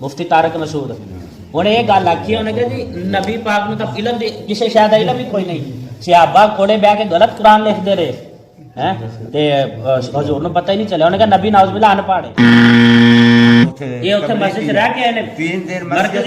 ਮੁਫਤੀ ਤਾਰਿਕ ਮਸੂਦ ਉਹਨੇ ਇਹ ਗੱਲ ਆਖੀ, ਉਹਨੇ ਕਿਹਾ ਜੀ ਨਬੀ ਪਾਕ ਨੂੰ ਤਾਂ ਇਲਮ ਦੀ ਕਿਸੇ ਸ਼ਾਇਦ ਇਲਮ ਹੀ ਕੋਈ ਨਹੀਂ, ਸਿਹਾਬਾ ਕੋਲੇ ਬਹਿ ਕੇ ਗਲਤ ਕੁਰਾਨ ਲਿਖਦੇ ਰਹੇ ਹੈ ਤੇ ਹਜ਼ੂਰ ਨੂੰ ਪਤਾ ਹੀ ਨਹੀਂ ਚੱਲਿਆ। ਉਹਨੇ ਕਿਹਾ ਨਬੀ ਨਾਉਜ਼ ਬਿਲਾ ਅਨਪੜ੍ਹ ਹੈ। ਇਹ ਉੱਥੇ ਮਸਜਿਦ ਰਹਿ ਕੇ ਆਏ ਨੇ 3 ਦਿਨ ਮਸਜਿਦ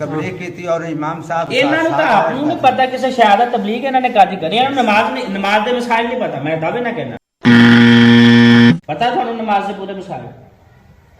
ਤਬਲੀਗ ਕੀਤੀ ਔਰ ਇਮਾਮ ਸਾਹਿਬ ਇਹਨਾਂ ਨੂੰ ਤਾਂ ਆਪ ਨੂੰ ਨਹੀਂ ਪਤਾ ਕਿਸੇ ਸ਼ਾਇਦ ਦਾ ਤਬਲੀਗ ਇਹਨਾਂ ਨੇ ਕਾਦੀ ਕਰੀ, ਇਹਨਾਂ ਨੂੰ ਨਮਾਜ਼ ਦੇ ਮਸਾਇਲ ਨਹੀਂ ਪਤਾ। ਮੈਂ ਦਾਅਵੇ ਨਾ ਕਹਿਣਾ ਪਤਾ ਤੁਹਾਨੂੰ ਨਮਾਜ਼ ਦੇ ਪੂਰੇ ਮਸਾਇਲ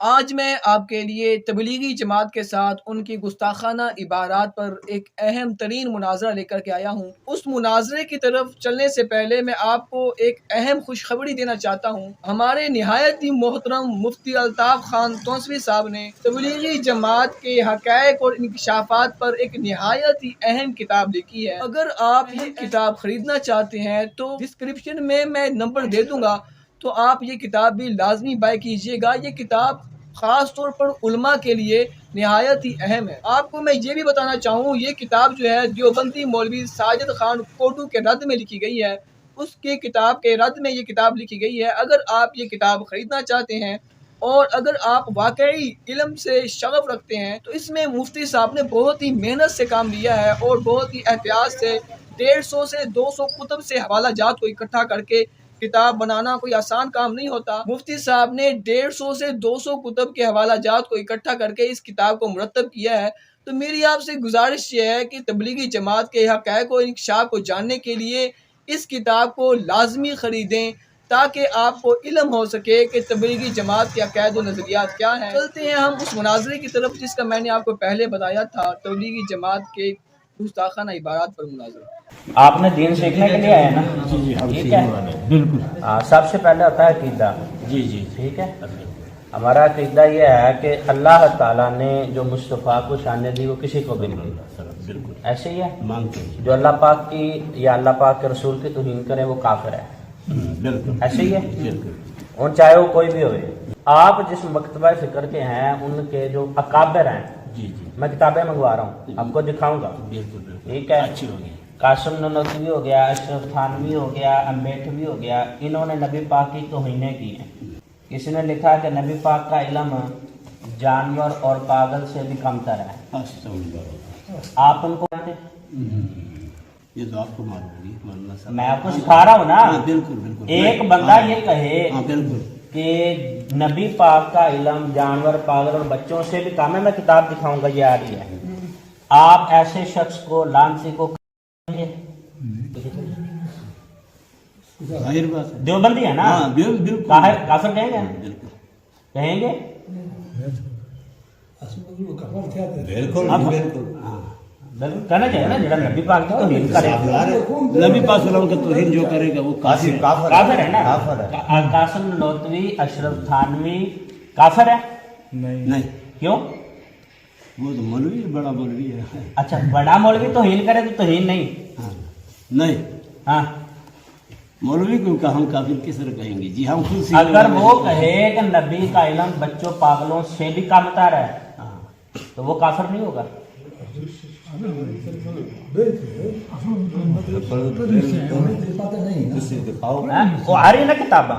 آج میں آپ کے لیے تبلیغی جماعت کے ساتھ ان کی گستاخانہ عبارات پر ایک اہم ترین مناظرہ لے کر کے آیا ہوں۔ اس مناظرے کی طرف چلنے سے پہلے میں آپ کو ایک اہم خوشخبری دینا چاہتا ہوں۔ ہمارے نہایت ہی محترم مفتی الطاف خان تونسوی صاحب نے تبلیغی جماعت کے حقائق اور انکشافات پر ایک نہایت ہی اہم کتاب لکھی ہے۔ اگر آپ یہ کتاب خریدنا چاہتے ہیں تو ڈسکرپشن میں نمبر دے دوں گا، تو آپ یہ کتاب بھی لازمی بائی کیجیے گا۔ یہ کتاب خاص طور پر علماء کے لیے نہایت ہی اہم ہے۔ آپ کو میں یہ بھی بتانا چاہوں، یہ کتاب جو ہے دیوبندی مولوی ساجد خان کوٹو کے رد میں لکھی گئی ہے۔ اس کی کتاب کے رد میں یہ کتاب لکھی گئی ہے۔ اگر آپ یہ کتاب خریدنا چاہتے ہیں اور اگر آپ واقعی علم سے شغف رکھتے ہیں تو اس میں مفتی صاحب نے بہت ہی محنت سے کام لیا ہے اور بہت ہی احتیاط سے 150 سے 200 کتب سے حوالہ جات کو اکٹھا کر کے کتاب بنانا کوئی آسان کام نہیں ہوتا۔ مفتی صاحب نے 150 سے 200 کتب کے حوالہ جات کو اکٹھا کر کے اس کتاب کو مرتب کیا ہے۔ تو میری آپ سے گزارش یہ ہے کہ تبلیغی جماعت کے حقائق و انکشاف کو جاننے کے لیے اس کتاب کو لازمی خریدیں تاکہ آپ کو علم ہو سکے کہ تبلیغی جماعت کے عقائد و نظریات کیا ہیں۔ چلتے ہیں ہم اس مناظرے کی طرف جس کا میں نے آپ کو پہلے بتایا تھا، تبلیغی جماعت کے گستاخانہ عبارات پر مناظرہ۔ آپ نے دین سیکھنے کے لیے آئے نا؟ ٹھیک ہے، بالکل سب سے پہلے ہوتا ہے عقیدہ۔ جی جی ٹھیک ہے، ہمارا عقیدہ یہ ہے کہ اللہ تعالیٰ نے جو مصطفیٰ کو شانیں دی وہ کسی کو بھی نہیں دی، بالکل ایسے ہی ہے۔ مانگتے ہیں جو اللہ پاک کی یا اللہ پاک کے رسول کی توہین کرے وہ کافر ہے، بالکل ایسے ہی ہے، بالکل اور چاہے وہ کوئی بھی ہوئے۔ آپ جس مکتبہ فکر کے ہیں ان کے جو اکابر ہیں، جی جی میں کتابیں منگوا رہا ہوں، آپ کو دکھاؤں گا، بالکل بالکل ٹھیک ہے۔ اچھی ہوگی قاسم نانوتوی ہو گیا، اشرف تھانوی ہو گیا، امبیٹوی ہو گیا، انہوں نے نبی پاک کی توہینیں کی ہیں۔ کسی نے لکھا کہ نبی پاک کا علم جانور اور پاگل سے بھی کم تر ہے۔ آپ ان کو کہتے ہیں؟ یہ تو آپ کو معلوم ہوگی مولانا صاحب، میں آپ کو سکھا رہا ہوں نا۔ بالکل بالکل ایک بندہ یہ کہے بالکل کہ نبی پاک کا علم جانور پاگل اور بچوں سے بھی کم ہے، میں کتاب دکھاؤں گا، یہ آ رہی ہے۔ آپ ایسے شخص کو لانسی کو ظاہر بات ہے، دیوبندی ہے نا، ہاں بالکل کافر کہیں گے؟ بالکل کہیں گے؟ بالکل اب- بالکل ہاں بالکل کہنا چاہیے نا، جڑا نبی پاک کی توہین کرے نبی پاک صلی اللہ علیہ وسلم کا توہین جو کرے گا وہ کافر ہے۔ کافر ہے نا۔ قاسم نانوتوی، اشرف تھانوی کافر ہے؟ نہیں کیوں؟ وہ تو مولوی بڑا مولوی ہے، اچھا، بڑا مولوی توہین کرے تو توہین نہیں؟ ہاں نہیں ہاں، مولوی کو ہم کافر کس طرح کہیں گے؟ جی ہم خود سیکھنے اگر والے وہ ہیں۔ کہے کہ نبی کا علم بچوں پاگلوں سے بھی کم تر ہے ہاں تو وہ کافر نہیں ہوگا؟ ہاں؟ وہ آ رہی ہے نا کتابیں،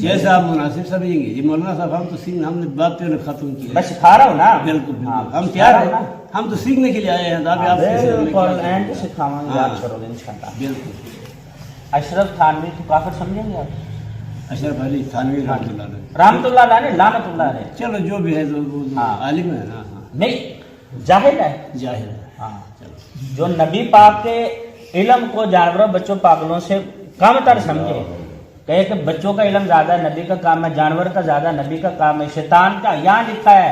جیسا آپ مناسب سمجھیں گے۔ یہ مولانا صاحب ہم تو سیکھنے، ہم نے بات پہ ختم کی میں سکھا رہا ہوں نا۔ بالکل ہاں، بالکل ہم سکھا تیار رہا ہوں نا۔ ہیں، ہم تو سیکھنے کے لیے آئے ہیں تاکہ آپ سے سیکھنے کے بالکل لیے۔ اینڈ سکھاواں گے، یاد کرو گے انشاءاللہ۔ بالکل اشرف تھانوی کو کافر سمجھیں گے آپ؟ اشرف علی تھانوی رحمۃ اللہ علیہ، رحمت اللہ علیہ، لعنت اللہ علیہ۔ چلو جو بھی ہے وہ ہاں۔ عالم ہے نا، ہاں نہیں، جاہل ہے۔ جاہل ہے۔ ہاں، جو نبی پاک کے علم کو جانوروں بچوں پاگلوں سے کم تر سمجھے، کہے کہ بچوں کا علم زیادہ ہے، نبی کا کام ہے، جانور کا زیادہ نبی کا کام ہے، شیطان کا یہاں لکھا ہے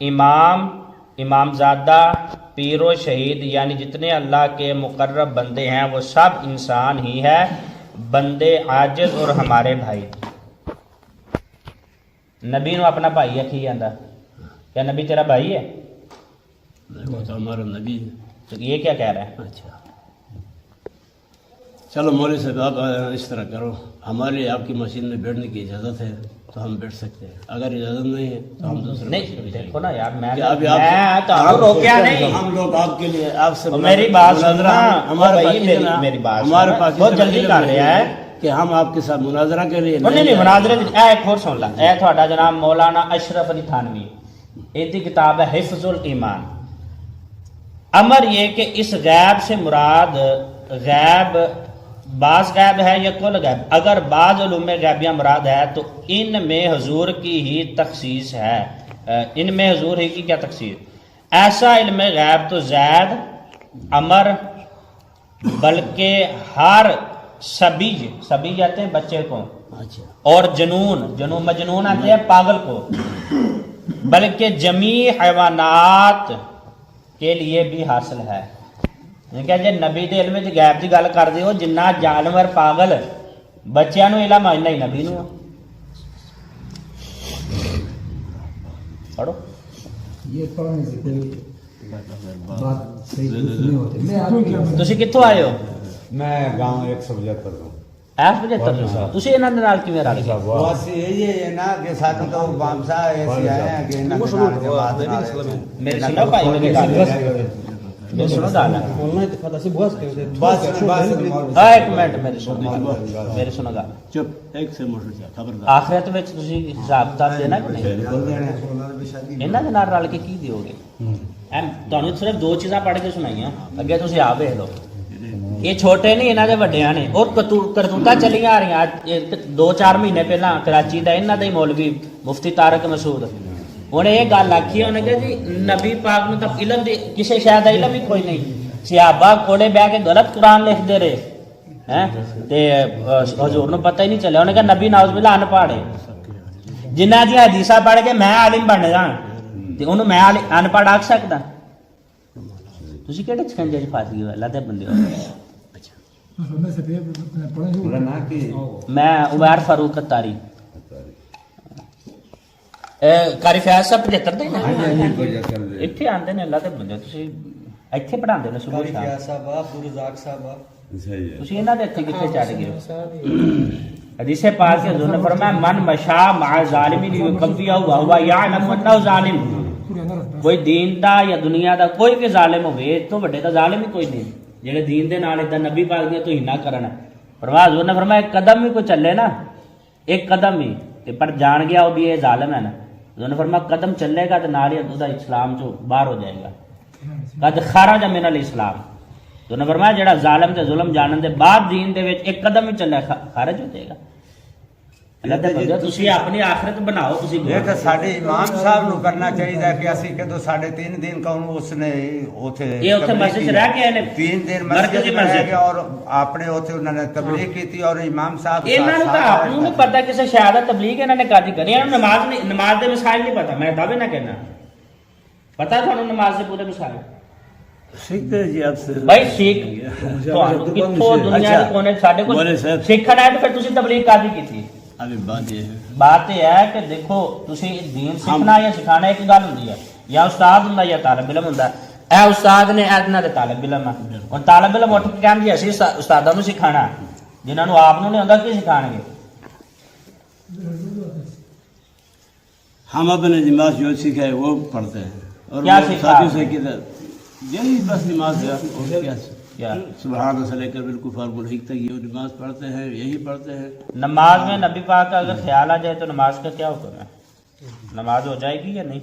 امام زادہ، پیر و شہید، یعنی جتنے اللہ کے مقرب بندے ہیں وہ سب انسان ہی ہے، بندے عاجز اور ہمارے بھائی۔ نبی نو اپنا بھائی آکھی جاندا، کیا نبی تیرا بھائی ہے؟ وہ تو ہمارا نبی ہے۔ تو یہ کیا کہہ رہا ہے؟ اچھا چلو مولوی صاحب آپ اس طرح کرو، ہمارے آپ کی مشین میں بیٹھنے کی اجازت ہے تو ہم بیٹھ سکتے ہیں، اگر اجازت نہیں ہے تو ہم دوسرے نہیں دیکھو نا یار، میں ابھی آپ تو روکیا نہیں، ہم لوگ آپ کے لیے آپ سے میری بات مناظرہ، سننا، ہمارے بھائی پاس میری بات ہمارے سننا، پاس بہت اتنا جلدی علم کر نہیں رہا ہے کہ ہم آپ کے ساتھ مناظرہ کے لیے نہیں مناظرے اے ایک اور سن لا، اے تھوڑا جناب مولانا اشرف علی تھانوی، ایدی کتاب ہے حفظ الایمان۔ امر یہ کہ اس غیب سے مراد غیب بعض غیب ہے یا کل غیب؟ اگر بعض علوم غیبیہ مراد ہے تو ان میں حضور کی ہی تخصیص ہے، ان میں حضور ہی کی کیا تخصیص؟ ایسا علم غیب تو زید، عمر، بلکہ ہر سبی کہتے ہیں بچے کو، اچھا اور مجنون آتے ہیں پاگل کو، بلکہ جمیع حیوانات کے لیے بھی حاصل ہے۔ کہ جی نبی دے علم دی غیب دی گل کر دیو، جنہ جانور پاگل بچیاں نو علم آئنا ہی نبی نو پڑھو۔ یہ پڑھنے سے کوئی بات صحیح نہیں ہوتی۔ میں آپ تسی کتھوں آئے ہو؟ میں گاؤں 175 ہوں۔ ایس وجہ تر تسی انہاں دے نال کیویں رل گئے؟ بس یہی ہے نا کہ ساتھ تو بامسا ایسی آئے ہیں کہ انہوں نے نال جماعت نہ رہے۔ میرے سنو بھائی میری گل میرے سنو گل ایک منٹ میرے سنو گل، چپ ایک سے موٹر سے خبردار آخرت وچ تسی حساب کتاب دینا کہ نہیں؟ انہاں دے نال رل کے کی دیو گے؟ تانوں صرف دو چیزاں پڑھ کے سنائیاں، اگے تسی آپ ویکھ لو۔ یہ چھوٹے نہیں، انہاں دے وڈیاں نے، اور کرتوتاں چلیاں آ رہی۔ 2-4 مہینے پہلا کراچی دا انہاں دا ہی مولوی مفتی طارق مسعود انہیں یہ گل آکھی، انہیں کہ جی نبی پاک نو تب علم دی کسی شے دا علم ہی کوئی نہیں، صحابہ کوڑے بہ کے غلط قرآن لکھ دے رہے ہیں تے حضور نو پتہ ہی نہیں چلیا۔ انہیں کہا نبی ناؤز باللہ ان پڑھ ہے، جنہ دی حدیثاں پڑھ کے میں عالم بن جاں تے انہوں میں ان پڑھ آکھ سکدا؟ تسی کہڑے چھنجے وچ پھس گئے ہو اللہ دے بندے ہو؟ میں عمر فاروق اتاری قاری فیاض صاحب 75 دے نا ایتھے آندے نے اللہ دے بندے، تسی ایتھے پڑھاندے نے صبح شام، صاحب عبد الرزاق صاحب تسی انہاں دے ایتھے کتھے چڑھ گئے ہو؟ حدیث پاک کے حضور نے فرمایا من مشا مع ظالمین یکفی وهو یعلم انه ظالم، کوئی دین دا یا دنیا دا کوئی بھی ظالم ہوئے تو بڑے دا ظالم ہی کوئی نہیں جڑے دین دے نال ادا نبی پاک دی توہین نہ کرن۔ فرمایا حضور نے فرمایا ایک قدم بھی کوئی چلے نا، ایک قدم ہی تے پر جان گیا وہ بھی یہ ظالم ہے نا، حضور نے فرمایا قدم چلے گا تو نال ہی دا اسلام چوں باہر ہو جائے گا، قد خرج من الاسلام۔ حضور نے فرمایا جڑا ظالم تے ظلم جانن دے بعد دین دے وچ ایک قدم ہی چلے خارج ہو جائے گا۔ اللہ دے بندے تسی اپنی آخرت بناؤ، تسی یہ تو ساڈے امام صاحب نو کرنا چاہیے کہ اسی کدو 3.5 دن کا اس نے اوتھے یہ اوتھے مسجد رہ کے نے 3 دن مسجد میں رہ گیا اور اپنے اوتھے انہوں نے تبلیغ کی تھی اور امام صاحب انہاں نوں تاں آپ نوں نہیں پتہ کسے شہادت تبلیغ انہاں نے کادی کرنی، انہاں نوں نماز دے مسائل نہیں پتہ، میں دعوے نہ کہنا پتہ تھانوں نماز دے پورے مسائل سیکھتے جی آپ سے بھائی سیکھ تھانوں کتھوں دنیا دے کونے ساڈے کول سیکھنا ہے تو پھر تسی تبلیغ کادی کیتی؟ ابھی بات یہ ہے بات یہ ہے کہ دیکھو تسی دین سیکھنا یا سکھانا ایک گل ہوندی ہے، یا استاد ہوندا یا طالب علم ہوندا، اے استاد نے اتنا دے طالب علم اور طالب علم اٹھ کے کہن جی اسی استاداں نوں سکھانا، جنہاں نوں آپ نوں نہیں ہوندا کی سکھان گے؟ ہم اپنے نماز جو سیکھا ہے وہ پڑھتے ہیں اور کیا سیکھا ساتھیوں سے کدھر یہی بس نماز ہے اور کیا سبحان اللہ لے کر بالکل فارمول حق تک یہ نماز پڑھتے ہیں، یہی پڑھتے ہیں۔ نماز میں نبی پاک کا اگر خیال آ جائے تو نماز کا کیا حکم ہے؟ نماز ہو جائے گی یا نہیں؟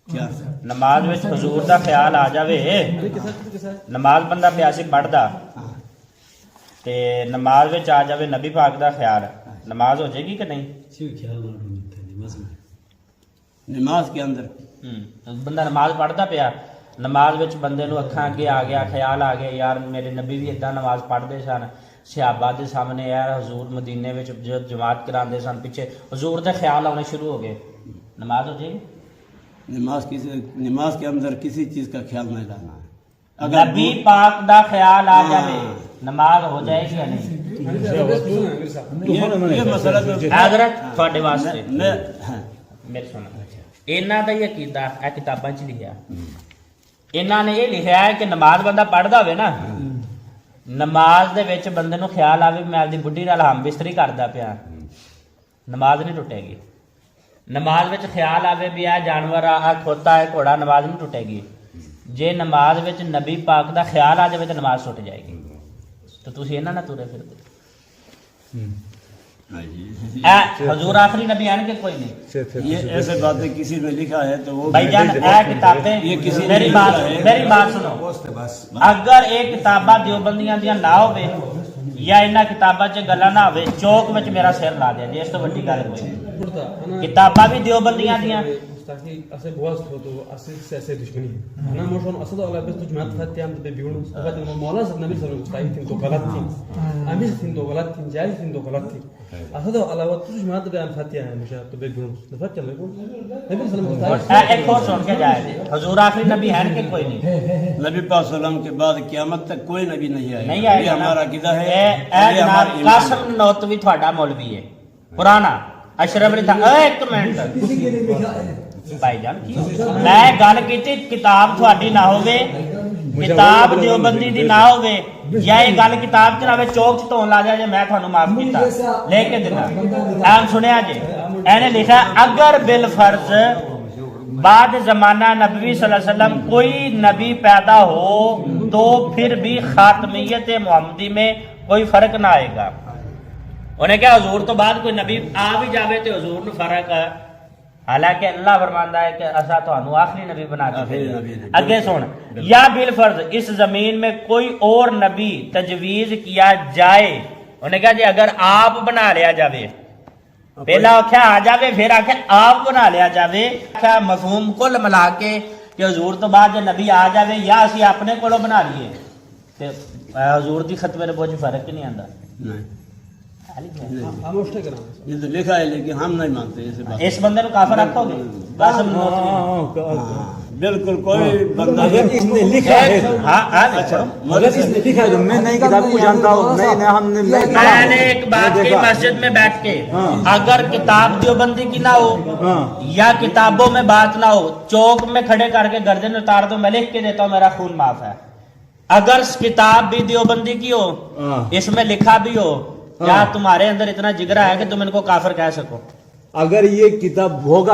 کیا نماز میں حضور دا خیال آ جاوے، نماز بندہ پیاسی پڑھدا تے نماز وچ آ جاوے نبی پاک دا خیال، نماز ہو جائے گی کہ نہیں؟ نماز کے اندر بندہ نماز پڑھدا پیا، نماز وچ بندے نو اکھاں اگے آ گیا، خیال آ گیا یار میرے نبی بھی اتنا نماز پڑھدے سن، صحابہ دے سامنے یار حضور مدینے وچ جماعت کراندے سن، پیچھے حضور دے خیال آنے شروع ہو گئے، نماز ہو جائے گی؟ نماز کے اندر کسی چیز کا خیال نہیں لانا ہے. اگر نبی پاک دا خیال آ جائے نماز ہو جائے گی یا نہیں؟ یہ مسئلہ تو حضرت تھوڑے واسطے ہاں میرے سنو انہاں دا یہ عقیدہ ہے کتاباں چ لکھیا انہاں نے یہ لکھیا ہے کہ نماز بندہ پڑھدا ہوئے نا نماز دے وچ بندے نو خیال آوے میں اپنی بڈھی نال ہم بستری کردا پیا نماز نہیں ٹوٹے گی. نماز وچ خیال آوے بھی آ جانور آ کھوتا ہے گھوڑا نماز نہیں ٹوٹے گی. جے نماز وچ نبی پاک دا خیال آ جائے تو نماز ٹوٹ جائے گی. تو تسی انہاں نہ تورے پھردے حضور آخری نبی ہیں کہ کوئی نہیں؟ یہ ایسے باتیں کسی میں لکھا ہے تو وہ بھائی جان اے کتابیں یہ کسی میری بات سنو اگر یہ کتاباں دیوبندیاں دیاں نہ ہوے یا انہاں کتاباں چ گلاں نہ ہوے چوک وچ میرا سر لا دیا جی اس تو وڈی گل کوئی نہیں. کتاباں بھی دیوبندیاں دیاں مستحقی اسے بواز تو اسے سے دشمنی ہے انا مشون اسد الله بس جماعت فتيام ته بيقولوا فقط مولانا النبي صلى الله عليه وسلم تو غلط تھی امیر تھی تو غلط تھی جائز تھی تو غلط تھی اسد الله تو جماعت بیان فتيا ہے مشا تو بيقولوا فتيا لكم نبی صلی اللہ علیہ وسلم ایک اور سن کے جائے حضور آخری نبی ہیں کہ کوئی نہیں؟ نبی پاک صلی اللہ علیہ وسلم کے بعد قیامت تک کوئی نبی نہیں آئے نہیں آئے یہ ہمارا عقیدہ ہے اے یہ ہمارا جناب ایمان ہے. قاسم نوتوی تھوڑا مولوی ہے پرانا اشرف علی تھا ایک منٹ بھائی جان میں گل کیتی کتاب تھوڑی نہ ہوے کتاب دیوبندی دی نہ ہوے یا یہ گل کتاب چ نہ ہوے چوک چ تون لا جائے میں تھانوں معاف کیتا لے کے دینا آپ سنیا جی اینے لکھا اگر بالفرض بعد زمانہ نبوی صلی اللہ علیہ وسلم کوئی نبی پیدا ہو تو پھر بھی خاتمیت محمدی میں کوئی فرق نہ آئے گا. انہیں کہا حضور تو بعد کوئی نبی آ بھی جاوے تو حضور نو فرق ہے حالانکہ اللہ فرماندا ہے کہ اسا تانوں آخری نبی بنا کے بھیجا. اگے سن یا بالفرض اس زمین میں کوئی اور نبی تجویز کیا جائے انہیں کہا جی اگر آپ بنا لیا جاوے پہلا آخیا آ جاوے پھر آخیا آپ بنا لیا جاوے آخیا مفہوم کل ملا کے کہ حضور تو بعد جو نبی آ جاوے یا اسی اپنے کولو بنا لیے تے حضور دی ختم نبوت فرق نہیں آندا. نہیں خاموش کرنا یہ تو لکھا ہے لیکن ہم نہیں مانتے ایسے بات. اس بندے نو کافر رکھو گے قاسم نوتوی بالکل کوئی بندہ اس نے لکھا ہے ہاں اچھا مگر اس نے لکھا ہے میں نئی کتاب کو جانتا ہوں نہیں ہم نے میں نے ایک بات کی مسجد میں بیٹھ کے اگر کتاب دیوبندی کی نہ ہو یا کتابوں میں بات نہ ہو چوک میں کھڑے کر کے گردن اتار دو میں لکھ کے دیتا ہوں میرا خون معاف ہے. اگر کتاب بھی دیوبندی کی ہو اس میں لکھا بھی ہو کیا تمہارے اندر اتنا جگرا ہے کہ تم ان کو کافر کہہ سکو؟ اگر یہ کتاب ہوگا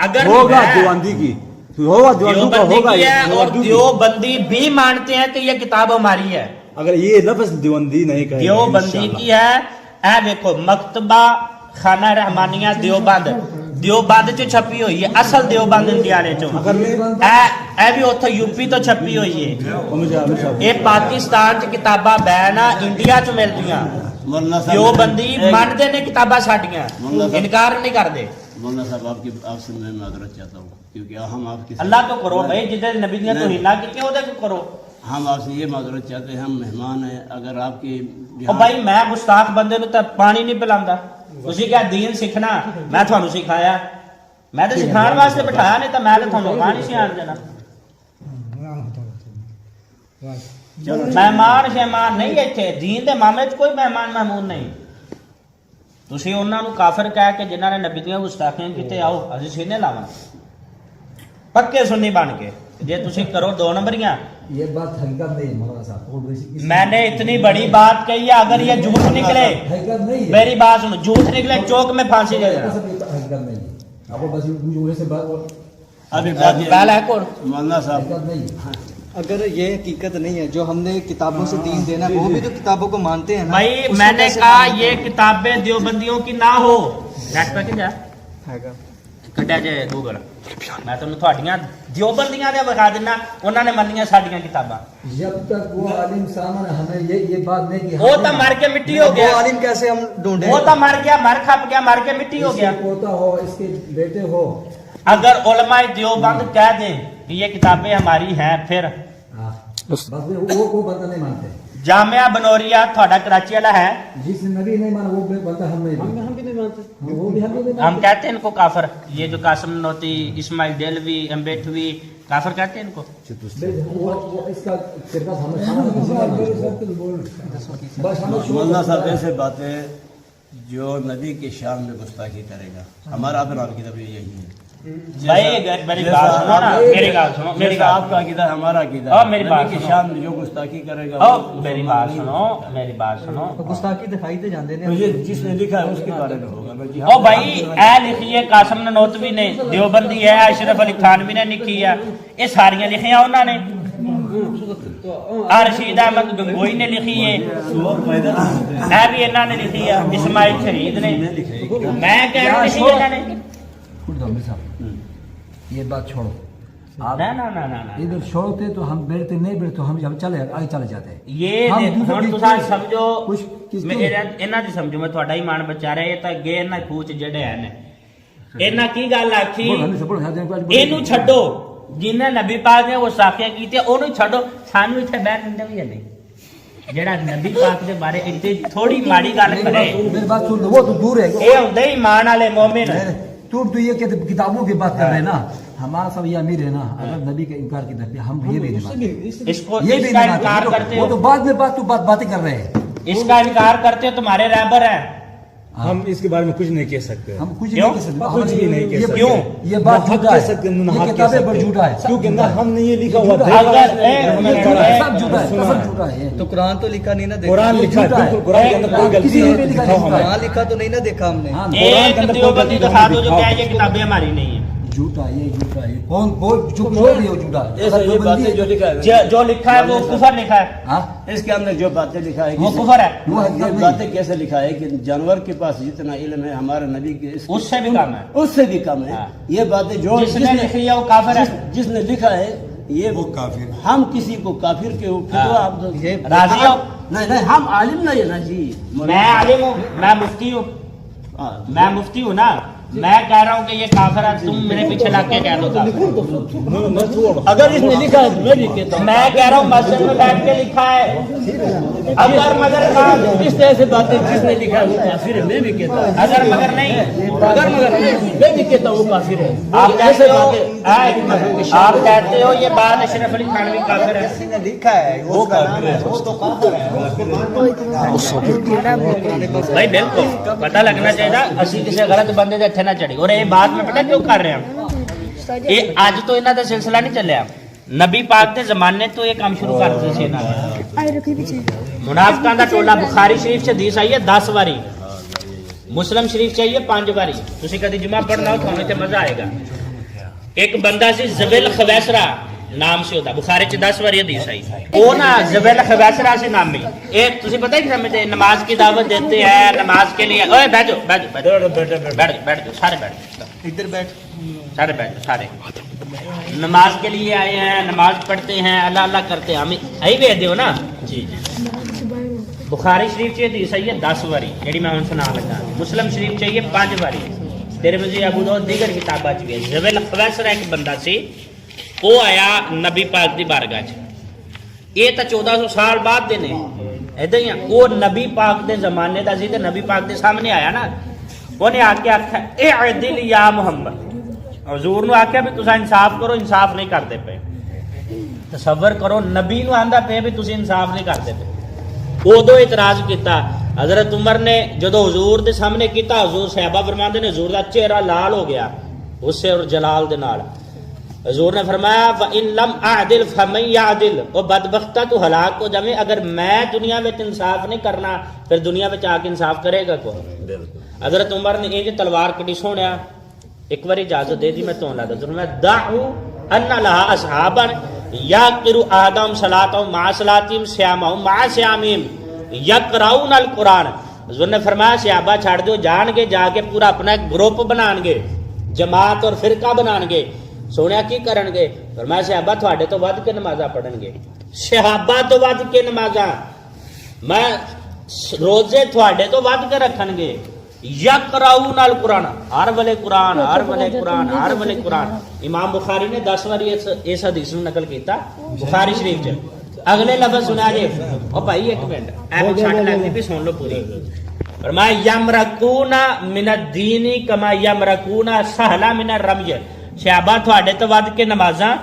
اگر ہوگا دیوبندی کی ہوگا دیوبندی کی ہے اور دیوبندی بھی مانتے ہیں کہ یہ کتاب ہماری ہے. اگر یہ لفظ دیوبندی نہیں کہے دیوبندی کی ہے اے دیکھو مکتبہ خانہ رحمانیہ دیوبند دیوبند چ چھپی ہوئی ہے اصل دیوبند انڈیانے چوں اے بھی اوتھے یو پی تو چھپی ہوئی ہے اے پاکستان چ کتاباں بین انڈیا چ ملدیاں مولانا صاحب دیوبندی مانتے نے کتاباں ساڈیاں انکار نہیں کرتے. مولانا صاحب آپ سے میں معذرت چاہتا ہوں کیونکہ ہم آپ کی اللہ تو کرو بھائی جدھر نبی نے توہین کی وہ کرو. ہم آپ سے یہ معذرت چاہتے ہیں ہم مہمان ہیں اگر آپ کی بھائی میں گستاخ بندے نو تے پانی نہیں پلاندا تسی کیا دین سیکھنا میں تھانوں سکھایا میں تے سکھان واسطے بٹھایا نہیں تے میں تے تھانوں کہانی سیان دینا. مہمان شہمان نہیں ایتھے دین دے معاملے چ کوئی مہمان محمود نہیں. تسی انہاں نو کافر کہہ کے جنہاں نے نبی دیاں گستاخیاں کیتے آؤ اسی سینے لاواں پکے سنی بن کے جے تسی کرو دو نمبریاں. یہ بات حقیقت نہیں ہے مولانا صاحب. میں نے اتنی بڑی بات کہی ہے اگر یہ جھوٹ نکلے حقیقت نہیں ہے. میری بات سنو جھوٹ نکلے چوک میں پھانسی دے دینا. حقیقت نہیں ہے. آپ کو بس مجھے سے بات ابھی بات یہ پہلا ہے کون مولانا صاحب حقیقت نہیں ہے. اگر یہ حقیقت نہیں ہے جو ہم نے کتابوں سے دین دینا وہ بھی تو کتابوں کو مانتے ہیں نا. بھائی اس میں کو نے کیسے کہا مانیں گے؟ یہ کتابیں دیوبندیوں کی نہ ہو نیٹ پہ کیا ہے گا کٹیا جائے گوگل میں تمہیں تھوڑیاں دیوبندیاں دے بتا دینا انہوں نے منیاں ساڈیاں کتاباں. جب تک وہ عالم سامنے ہمیں یہ بات نہیں کہ وہ تو مر کے مٹی ہو وہ گیا عالم کیسے ہم ڈھونڈیں؟ وہ تو مر گیا مر کھپ گیا مر کے مٹی ہو گیا. پوتا ہو اس کے بیٹے ہو اگر علماء دیوبند کہہ دیں کہ یہ کتابیں ہماری ہیں پھر بس وہ بندہ نہیں مانتے. جامعہ بنوریا تھوڑا کراچی والا ہے، جس نبی نہیں مانا وہ بولتا ہم نہیں مانتے، ہم بھی نہیں مانتے. وہ بھی ہم بھی نہیں ہم کہتے ہیں ان کو کافر. یہ جو قاسم نوتی، اسماعیل دہلوی، امبیٹوی، کافر کہتے ہیں ان کو. وہ اس کا کردار ہمیں مولانا صاحب ایسے باتیں جو نبی کی شان میں گستاخی کرے گا، ہمارا اپنا عقیدہ بھی یہی ہے. بھائی میری بات سنو نا، میری بات سنو، میری جیسا بات آپ کا عقیدہ ہے، ہمارا عقیدہ اور ہے. میری بات نبی کی سنو. شان میں جو گستاخی کرے گا او وہ میری بات سنو، میری بات سنو. گستاخی دکھائی تے جاندے نے. تو یہ جس نے لکھا ہے اس کے بارے میں ہوگا. او بھائی اے لکھی ہے قاسم ننوتوی نے، دیوبندی ہے اشرف علی تھانوی نے لکھی ہے، یہ ساریاں لکھیاں انہوں نے. رشید احمد گنگوئی نے لکھی ہے، اے بھی انہوں نے لکھی ہے، اسماعیل شہید نے. میں کہہ رہا ہوں لکھی ہے انہوں نے. یہ بات چھوڑو، آپ نہ نہ نہ نہ نہ. ادھر چھوڑتے تو ہم بیٹھتے نہیں بیٹھتے تو ہم چلے آگے چلے جاتے ہیں. یہ ہن تساں سمجھو کچھ انہاں دی سمجھو، میں تہاڈا ایمان بچا رہا، یہ تا گے نہ کوچ جڑے ہیں انہاں کی گل آکھی اینو چھڈو. جنہیں نبی پاک نے وہ ساکھیاں کیتی اونوں چھڈو، سانو ایتھے بیٹھ دیندا بھی نہیں. جڑا نبی پاک دے بارے اتنی تھوڑی ماڑی گل کرے، میری بات سن لو، وہ تو دور ہے. اے ہوندا ایمان والے مومن. تو یہ کہ کتابوں کی بات کر رہے ہیں نا، ہمارا سب یہ امیر ہے نا، اگر نبی کا انکار کی دھرتی ہم یہ بھی نہیں مانتے. اس کو یہ اس بھی کا نہیں انکار مانتے. کرتے وہ تو ہو، بعد میں باتیں کر رہے ہیں. اس کا انکار کرتے ہو تمہارے رہبر ہیں. ہم اس کے بارے میں کچھ نہیں کہہ سکتے. ہم کچھ کیوں؟ نہیں کہہ سکتے. کچھ بھی نہیں کہہ سکتے. کیوں؟ یہ بات نہ جھوٹا کہہ ہے، سکتے، نہ یہ حق کہہ کتابیں پر سکتے. جھوٹا ہے. کیونکہ نہ ہم نے یہ لکھا ہوا جھوٹا ہے. دیکھا. اگر یہ جھوٹا ہے، سب جھوٹا ہے، سب جھوٹا ہے. تو قرآن تو لکھا نہیں نا دیکھا. قرآن لکھا ہے، جھوٹا ہے. بالکل قرآن کے اندر کوئی غلطی کسی نے بھی ہے، لکھا دکھاؤ نہیں. ہمیں. قرآن لکھا تو نہیں نا دیکھا ہم نے. ہاں، ایک دیوبندی دکھا دو جو کہے یہ کتابیں ہماری نہیں ہیں. جھوٹا ہے، یہ جھوٹا ہے. کون جو بھی ہو جھوٹا ہے. ایسا یہ باتیں جو لکھا ہے جو لکھا ہے وہ کفر لکھا ہے، ہاں، اس کے اندر جو باتیں لکھا ہے وہ کفر ہے. یہ باتیں کیسے لکھا ہے کہ جانور کے پاس جتنا علم ہے ہمارے نبی کے اس سے بھی کم ہے. اس سے بھی کم ہے. ہاں. یہ باتیں جو جس نے لکھی ہے وہ کافر ہے. جس نے لکھا ہے یہ وہ کافر. ہم کسی کو کافر کے اوپر آپ راضی ہو؟ نہیں ہم عالم نہیں ہے نا جی. میں عالم ہوں، میں مفتی ہوں، ہاں. میں مفتی ہوں نا. میں کہہ رہا ہوں کہ یہ کافر ہے، تم میرے پیچھے لگ کے کہہ دو کافر. اگر اس نے لکھا ہے تو میں بھی کہتا ہوں. میں کہہ رہا ہوں مسجد میں بیٹھ کے لکھا ہے. اگر مگر کام اس طرح سے باتیں جس نے لکھا ہے وہ کافر ہے میں بھی کہتا ہوں. اگر مگر نہیں، اگر مگر نہیں میں بھی کہتا ہوں وہ کافر ہے. آپ کہتے ہو آپ کہتے ہو یہ بات اشرف علی تھانوی کافر ہے. کسی نے لکھا ہے وہ کافر ہے، وہ تو کافر ہے. بھائی بالکل پتہ لگنا چاہیے اسی کسی غلط بندے دے ہتھے نہ چڑھی. اور یہ بات میں پتہ کیوں کر رہے ہیں، یہ اج تو انہاں دا سلسلہ نہیں چلیا، نبی پاک دے زمانے تو یہ کام شروع کر دتے سی انہاں نے. منافقاں دا ٹولا بخاری شریف چ حدیث آئی ہے 10 واری، مسلم شریف چاہیے 5 واری. تسی کدی جمعہ پڑھنا ہو تو تے مزہ آئے گا. ایک بندہ سی زبیل خویسرا نام سے ہوتا، بخاری چ 10 واری حدیث آئی. وہ نا زبیل خویسرا سے نام میں ایک تسی پتہ ہی سمجھتے نماز کی دعوت دیتے ہیں، نماز کے لیے اوے بیٹھ جاؤ بیٹھ جاؤ بیٹھ جاؤ سارے بیٹھ جاؤ ادھر بیٹھ. سارے بیٹھ جاؤ سارے. نماز کے لیے آئے ہیں، نماز پڑھتے ہیں، اللہ اللہ کرتے ہیں، ہمیں یہی بھیج دیو نا. جی جی. بخاری شریف چاہیے حدیث آئی ہے 10 واری جیڑی میں ہن سنا لگا. مسلم شریف چاہیے 5 واری. ترمذی ابو داؤد دیگر کتاباں چ بھی. زبیل خویسرا ایک بندہ سی، وہ آیا نبی پاک دی بارگاہ چ. یہ تو 1400 سال بعد دے نے ایدا ہی. وہ نبی پاک دے زمانے دا سی تے نبی پاک دے سامنے آیا نا. انہیں آ کے آخیا اعدل یا محمد. حضور نو آخیا بھی تسا انصاف کرو، انصاف نہیں کرتے پے. تصور کرو نبی نو آندا پے بھی تسی انصاف نہیں کرتے پے. ادو اعتراض کیتا حضرت عمر نے جدو حضور دے سامنے کیتا. حضور صحابہ فرماندے نے حضور دا چہرہ لال ہو گیا غصے اور جلال دے نال. حضور نے فرمایا وَإِن لَمْ أَعْدِلْ فَمَنْ يَعْدِلْ. او بدبختہ تو ہلاک ہو جائے اگر میں دنیا میں انصاف نہیں کرنا پھر دنیا میں آ کے انصاف کرے گا کون. حضرت عمر نے یہ تلوار کٹی سونیا ایک بار اجازت دے دی میں تو لا دوں میں دعو ان لها اصحابا یاقر احدهم صلاتهم مع صلاتهم صيامهم مع صيامهم یقرؤون القرآن. حضور نے فرمایا صحابہ چھاڑ دو، جان گے جا کے پورا اپنا ایک گروپ بنان گے، جماعت اور فرقہ بنان گے. سونے کی کرن گے؟ فرمایا صحابہ تھوڑے تو ود کے نمازاں پڑھن گے. صحابہ تو ود کے نمازاں، میں روزے تھوڑے تو ود کے رکھن گے. یقرؤون القرآن، ہر ویلے قرآن، ہر ویلے قرآن، ہر ویلے قرآن. امام بخاری نے 10 واری اس حدیث نو نقل کیتا بخاری شریف چ. اگلے لفظ سنا جی او بھائی ایک منٹ اے چھٹ لگتی بھی سن لو پوری فرمایا یمرکونا من الدین کما یمرکونا سہلا من الرمی صحابہ تھوڑے تو ود کے نمازاں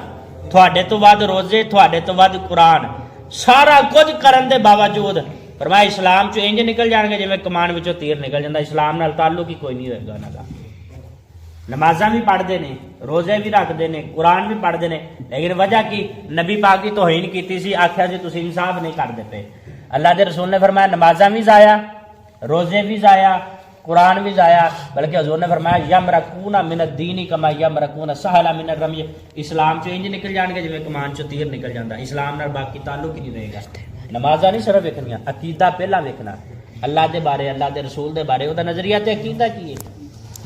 تھوڑے تو ود روزے تھوڑے تو ود قرآن سارا کچھ کرن دے باوجود فرمایا اسلام چو انج نکل جان گے جویں کمان وچوں تیر نکل جاندا اسلام نال تعلق ہی کوئی نہیں ہوئے گا انہاں دا نمازاں بھی پڑھتے ہیں روزے بھی رکھتے ہیں قرآن بھی پڑھتے ہیں لیکن وجہ کی نبی پاک کی توہین کیتی سی آخیا جی تسی انصاف نہیں کرتے پے اللہ دے رسول نے فرمایا نمازاں بھی ضائع روزے بھی ضائع قرآن بھی ضائع بلکہ حضور نے فرمایا یمرکون من الدین کما یمرکون سہلا من الرمی اسلام چ انج نکل جان گے جویں کمان چ تیر نکل جاندا اسلام نال باقی تعلق ہی نہیں رہے گا نمازاں نہیں صرف ویکھنیاں عقیدہ پہلا ویکھنا اللہ دے بارے اللہ دے رسول دے بارے او دا نظریہ تے عقیدہ کی ہے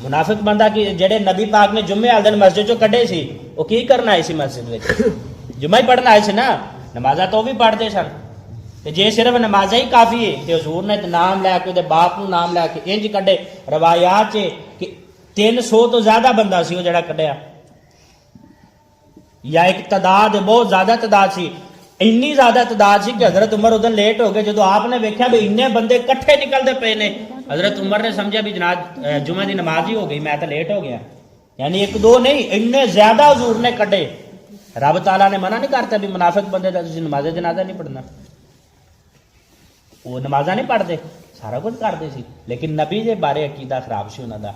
منافق بندہ کی جڑے نبی پاک نے جمعے والے دن مسجد چوں کڈے سی او کی کرنا ہے سی مسجد وچ جمعہ ہی پڑھنا ہے سی نا نمازاں تو بھی پڑھتے سن تے جے صرف نمازاں ہی کافی ہے تے حضور نے نام لے کے دے باپ نو نام لے کے انج کڈے روایات چ کہ 300 تو زیادہ بندہ سی او جڑا کڈیا یا ایک تعداد بہت زیادہ تعداد سی اتنی زیادہ تعداد سی کہ حضرت عمر ادھر لیٹ ہو گئے جدو آپ نے ویکھیا بھی اتنے بندے کٹھے نکلتے پے نے حضرت عمر نے سمجھا بھی جناب جمعہ دی نماز ہی ہو گئی میں تو لیٹ ہو گیا یعنی ایک دو نہیں اتنے زیادہ حضور نے کٹے رب تعالیٰ نے منع نہیں کرتا بھی منافق بندے کا تسی نماز جنازہ نہیں پڑھنا وہ نمازاں نہیں پڑھتے سارا کچھ کرتے سی لیکن نبی دے بارے عقیدہ خراب سی انہوں دا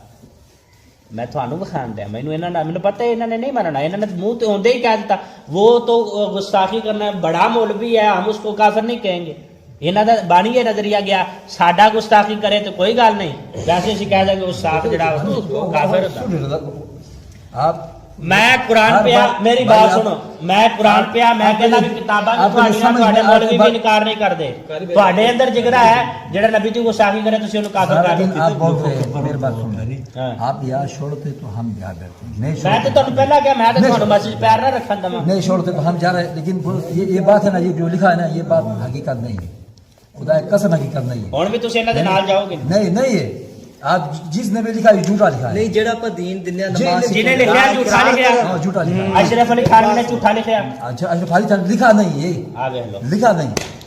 میں تھانوں بخان دیا مینوں پتہ ہے انہوں نے نہیں مننا انہوں نے منہ تو ہوندے ہی کہہ دیتا وہ تو گستاخی کرنا بڑا مولوی ہے ہم اس کو کافر نہیں کہیں گے انہوں دا بانی یہ نظریہ گیا ساڈا گستاخی کرے تو کوئی گل نہیں ویسے اسی کہہ دیں کہ گستاخ جڑا کافر ہوتا آپ میں قرآن پیا میری بات سنو میں قرآن پیا میں کہنا بھی کتاباں تھوڑے مولوی بھی انکار نہیں کرتے تھوڑے اندر جگرا ہے جڑا نبی دی گستاخی کرے تسی اونوں کافر کر دو آپ بول رہے ہیں میری بات سن آپ یہاں چھوڑتے تو ہم یہاں بیٹھتے میں تو تانوں پہلا کہا میں تو تھانوں مسجد پیار نہ رکھن دما نہیں چھوڑتے تو ہم جا رہے ہیں لیکن یہ بات ہے نا یہ جو لکھا ہے نا یہ بات حقیقت نہیں ہے خدا قسم حقیقت نہیں ہے ہن بھی تسی انہاں دے نال جاؤ گے نہیں ہے آپ جس نے بھی لکھا ہے جھوٹا لکھا ہے نہیں جڑا پر دین دنیا نماز جنہیں لکھیا جھوٹا لکھیا ہاں جھوٹا لکھا ہے اشرف علی خان نے جھوٹا لکھیا اچھا اشرف علی خان لکھا نہیں یہ آ گئے لو لکھا نہیں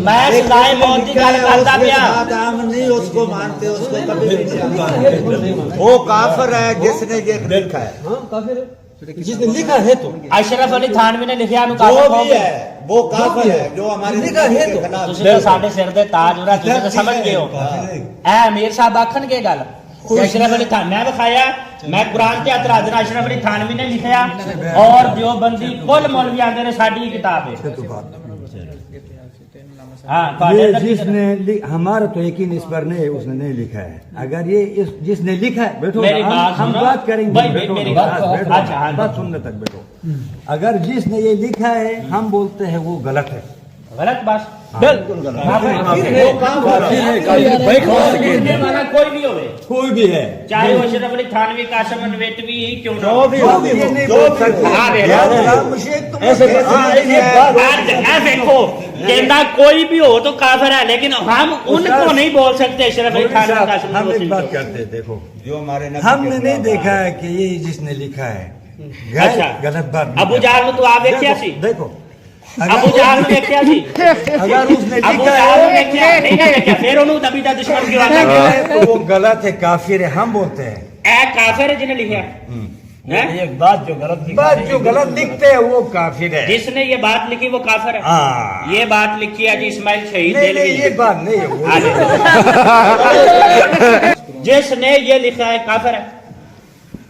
میں سدائے موت کی گل کرتا پیا ہم نہیں اس کو مانتے اس کو کبھی نہیں وہ کافر ہے جس نے یہ لکھا ہے ہاں کافر ہے جس نے لکھا ہے تو اشرف علی تھانوی نے لکھیا نو جو کافر بھی کہو ہے وہ کافر ہے جو ہمارے لکھا ہے تو تسی تو ساڈے سر دے تاج ہو رہا تسی تو سمجھ گئے ہو اے امیر صاحب آکھن کے گل اشرف علی تھان میں بخایا میں قرآن کے اعتراض اشرف علی تھانوی نے لکھیا اور دیوبندی کل مولوی آندے نے ساڈی کتاب ہے ہاں یہ جس نے ہمارا تو یقین اس پر نہیں ہے اس نے نہیں لکھا ہے اگر یہ جس نے لکھا ہے بیٹھو میری بات ہم سنو بات کریں بھائی گے میری بات اچھا ہاں بات سننے تک بیٹھو اگر جس نے یہ لکھا ہے ہم بولتے ہیں وہ غلط ہے غلط بات بالکل کوئی بھی ہوئے کوئی بھی ہے چاہے وہ اشرف علی تھانوی قاسم انویٹوی ہی کیوں نہ ہو دیکھو کہنا کوئی بھی ہو تو کافر ہے لیکن ہم ان کو نہیں بول سکتے اشرف علی تھانوی قاسم ہم ایک انویٹوی بات کرتے ہیں دیکھو جو ہمارے ہم نے نہیں دیکھا ہے کہ یہ جس نے لکھا ہے غلط بات ابو جہل تو آپ دیکھیا سی دیکھو ابو جہل نے دیکھیا سی اگر اس نے ابو لکھا جہل نے ہے دیکھیا نہیں نہ دیکھیا پھر انہوں نبی دا دشمن کیوں آتا تو وہ غلط ہے کافر ہے ہم بولتے ہیں اے کافر ہے جنہیں لکھا ایک بات جو غلط بات جو غلط لکھتے ہیں وہ کافر ہے جس نے یہ بات لکھی وہ کافر ہے ہاں یہ بات لکھی ہے جی اسماعیل شہید نہیں دہلوی یہ بات نہیں ہے وہ جس نے یہ لکھا ہے کافر ہے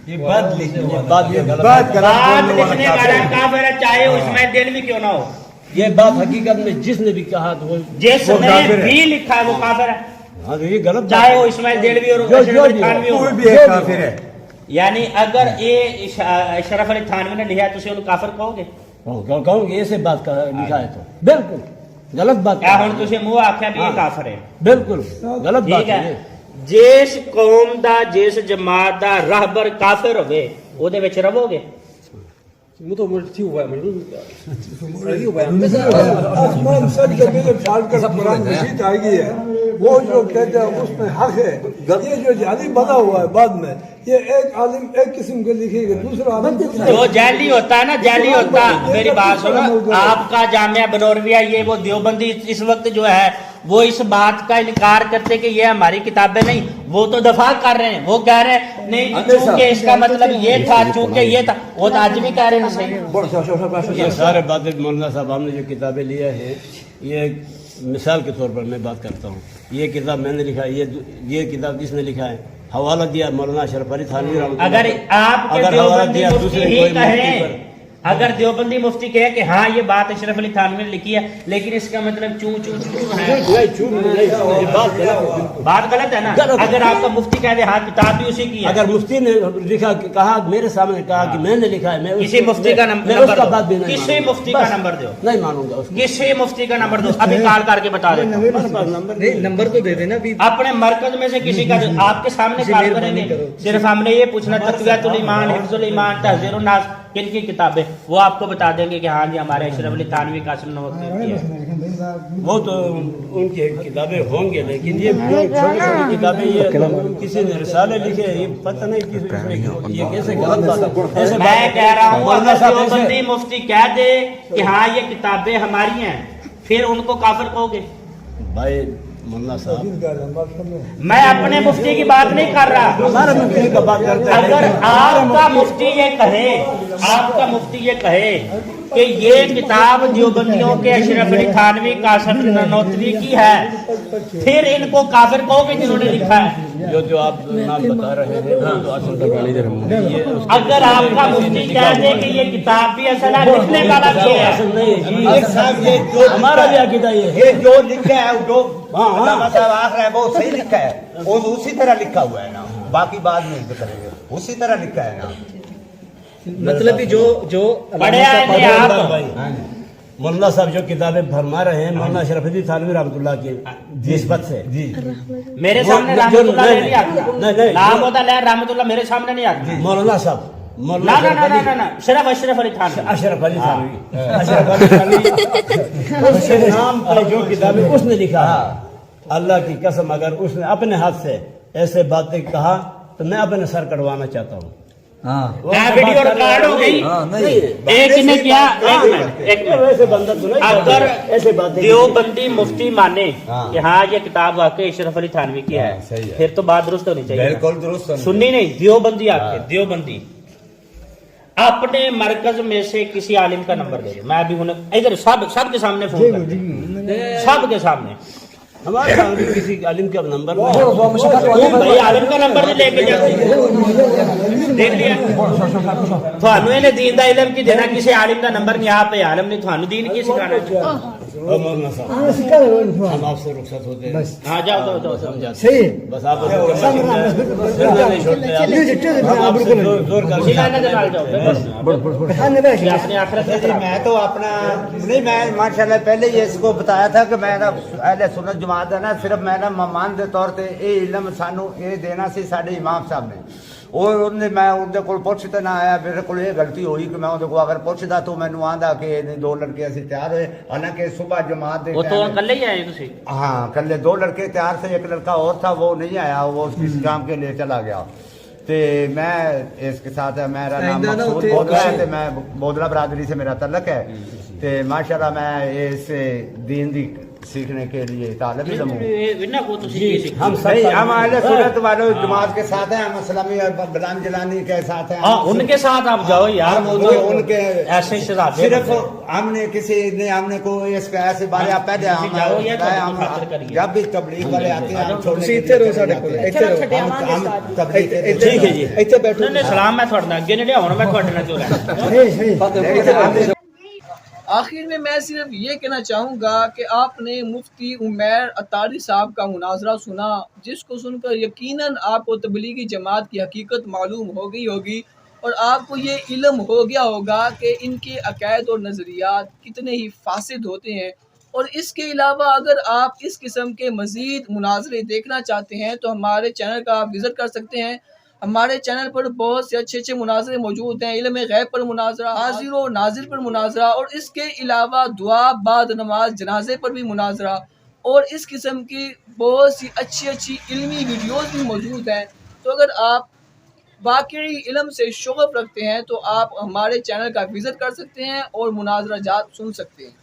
یہ بات لکھنی بات یہ غلط بات بات لکھنے والا کافر ہے چاہے وہ اسماعیل دہلوی کیوں نہ ہو یہ بات حقیقت میں جس نے بھی کہا تو وہ جس وہ نے کافر ہے۔ بھی لکھا ہے وہ کافر ہے ہاں تو یہ غلط چاہے وہ اسماعیل دہلوی اور اشرف علی تھانوی ہو کوئی بھی ہے کافر ہے یعنی اگر یہ اشرف علی تھانوی نے لکھا تو اسے انہوں کافر کہو گے کہوں گے ایسے بات لکھا ہے تو بالکل غلط بات کیا ہوں تسی منہ آکھیا بھی یہ کافر ہے بالکل غلط بات ٹھیک ہے ہے جس قوم دا جس جماعت دا راہبر کافر ہوئے او دے وچ رہو گے مو مرتي هو آسمان سر کے میرے پھاڑ کر قرآن مجید آ گئی ہے، وہ جو کہتے ہیں اس میں حق ہے. یہ جو جعلی بنا ہوا ہے بعد میں، یہ ایک عالم ایک قسم کے لکھے گا، دوسرا عالم جو جعلی ہوتا ہے نا، جعلی ہوتا ہے. میری بات سنو، آپ کا جامعہ بنورویہ یہ وہ دیوبندی اس وقت جو ہے وہ اس بات کا انکار کرتے کہ یہ ہماری کتابیں نہیں، وہ تو دفاع کر رہے ہیں. وہ کہہ رہے ہیں نہیں چونکہ اس کا مطلب یہ تھا، چونکہ یہ تھا. وہ تو آج بھی کہہ رہے ہیں صحیح. یہ سارے باتیں مولانا صاحب ہم نے جو کتابیں لیا ہے، یہ مثال کے طور پر میں بات کرتا ہوں. یہ کتاب میں نے لکھا ہے، یہ کتاب کس نے لکھا ہے؟ حوالہ دیا مولانا اشرف علی تھانوی رحمۃ اللہ. اگر آپ کے دیوبندی مفتی ہی کہیں، اگر دیوبندی مفتی کہے کہ ہاں یہ بات اشرف علی تھانوی نے لکھی ہے، لیکن اس کا مطلب چوں ہے، بات غلط ہے نا. اگر آپ کا مفتی کہہ دے ہاں کتاب بھی اسی کی ہے، اگر مفتی نے لکھا کہا میرے سامنے کہا کہ میں نے لکھا ہے، میں کسی مفتی کا نمبر دو، کسی مفتی کا نمبر دو، نہیں مانوں گا اس کو. کسی مفتی کا نمبر دو. ابھی کال کر کے بتا دیتا ہوں. نمبر تو دے دینا. اپنے مرکز میں سے کسی کا آپ کے سامنے کال کریں گے. صرف ہم نے یہ پوچھنا تقویۃ الایمان، حفظ الایمان، تحذیر الناس کن کی کتابیں، وہ آپ کو بتا دیں گے کہ ہاں جی ہمارے اشرف علی تھانوی قاسم نوکی کی ہے. وہ تو ان کی کتابیں ہوں گے، لیکن یہ چھوٹی چھوٹی کتابیں یہ کسی نے رسالے لکھے، یہ پتہ نہیں یہ کیسے غلط بات ہے. میں کہہ رہا ہوں اگر دیوبندی مفتی کہہ دے کہ ہاں یہ کتابیں ہماری ہیں، پھر ان کو کافر کہو گے؟ بھائی مولانا صاحب میں اپنے مفتی کی بات نہیں کر رہا. ہمارا مفتی کا بات کرتے ہیں. اگر آپ کا مفتی یہ کہے، آپ کا مفتی یہ کہے کہ یہ کتاب دیوبندیوں کے اشرف علی تھانوی قاسم نانوتوی کی ہے، پھر ان کو کافر کہو گے جنہوں نے لکھا ہے؟ جو آپ نام بتا رہے ہیں وہ تو اصل اگر آپ کا مفتی کہہ دے کہ یہ کتاب بھی اصل ہے، لکھنے والا بھی ہے، ایک صاحب یہ جو ہمارا بھی عقیدہ یہ ہے، یہ جو لکھا ہے جو علامہ صاحب آخر ہے وہ صحیح لکھا ہے، وہ اسی طرح لکھا ہوا ہے نا. باقی بعد میں کریں گے، اسی طرح لکھا ہے نا. مطلب جو پڑھے آئے تھے آپ. مولانا صاحب جو کتابیں فرما رہے ہیں مولانا اشرف علی تھانوی رحمۃ اللہ کی نسبت سے، جی میرے سامنے رحمۃ اللہ نہیں آتا، نام ہوتا ہے رحمۃ اللہ، میرے سامنے نہیں آتا. مولانا صاحب نہ صرف اشرف علی تھانوی، اشرف علی تھانوی، اشرف علی تھانوی اس کے نام پر جو کتابیں اس نے لکھا ہے، اللہ کی قسم اگر اس نے اپنے ہاتھ سے ایسے باتیں کہا تو میں اپنے سر کٹوانا چاہتا ہوں. ویڈیو ریکارڈ ہو گئی. ایک نے کیا، ایک منٹ، اگر دیوبندی مفتی مانے کہ ہاں یہ کتاب واقعی اشرف علی تھانوی کی ہے، پھر تو بات درست ہونی چاہیے. بالکل درست. سنی نہیں، دیوبندی آ کے دیوبندی اپنے مرکز میں سے کسی عالم کا نمبر دے دو. میں ابھی ادھر سب کے سامنے فون کر، سب کے سامنے. ہمارے سامنے کسی عالم کا نمبر بھائی عالم کا نمبر نہیں لے کے جاتے، دیکھ لیا تھانو نے دین دا علم کی دینا، کسی عالم کا نمبر نہیں. آپ عالم نے تھانو دین کی سکھانا. مولانا صاحب ہم آپ سے رخصت ہوتے ہیں. ہاں جاؤ جاؤ صحیح، بس آپ اپنے آخرت میں تو اپنا نہیں، میں ماشاءاللہ پہلے ہی اس کو بتایا تھا کہ میں اہل سنت جماعت ہے نا، صرف میں نا مہمان دے طور تے یہ علم سانو یہ دینا سی ساڈے امام صاحب نے. اور میں اندر کول پوچھتے نہ آیا، میرے کو یہ غلطی ہوئی کہ میں اندر کو اگر پوچھتا تو میں آندا کہ دو لڑکے اسی تیار ہوئے، حالانکہ صبح جماعت دے وہ تو کلے ہی آئے تسی. ہاں کلے دو لڑکے تیار تھے، ایک لڑکا اور تھا وہ نہیں آیا، وہ اس کام کے لیے چلا گیا. تے میں اس کے ساتھ میرا نام مقصود بودلا ہے، تے میں بودلا برادری سے میرا تعلق ہے. تے ماشاءاللہ میں اس دین دی سیکھنے کے لیے طالب علم ہوں. ہم اہل سنت والوں جماعت کے ساتھ ہیں، ہم اسلامی اور غلام جیلانی کے ساتھ ہیں. ان کے ساتھ آپ جاؤ یار، ان کے ایسے شہزادے صرف ہم نے کسی نے ہم نے کوئی اس کا ایسے بارے آپ پہلے ہم جب بھی تبلیغ والے آتے ہیں ہم چھوڑنے ہم تبلیغ ٹھیک ہے جی ایتھے بیٹھو. سلام میں تھوڑا اگے نہیں آنا، میں تھوڑے نال چلا. آخر میں صرف یہ کہنا چاہوں گا کہ آپ نے مفتی عمیر اطاری صاحب کا مناظرہ سنا، جس کو سن کر یقیناً آپ کو تبلیغی جماعت کی حقیقت معلوم ہو گئی ہوگی، اور آپ کو یہ علم ہو گیا ہوگا کہ ان کے عقائد اور نظریات کتنے ہی فاسد ہوتے ہیں. اور اس کے علاوہ اگر آپ اس قسم کے مزید مناظرے دیکھنا چاہتے ہیں تو ہمارے چینل کا آپ وزٹ کر سکتے ہیں. ہمارے چینل پر بہت سے اچھے اچھے مناظرے موجود ہیں، علم غیب پر مناظرہ، حاضر و ناظر پر مناظرہ، اور اس کے علاوہ دعا بعد نماز جنازے پر بھی مناظرہ، اور اس قسم کی بہت سی اچھی اچھی علمی ویڈیوز بھی موجود ہیں۔ تو اگر آپ واقعی علم سے شغف رکھتے ہیں تو آپ ہمارے چینل کا وزٹ کر سکتے ہیں اور مناظرہ جات سن سکتے ہیں۔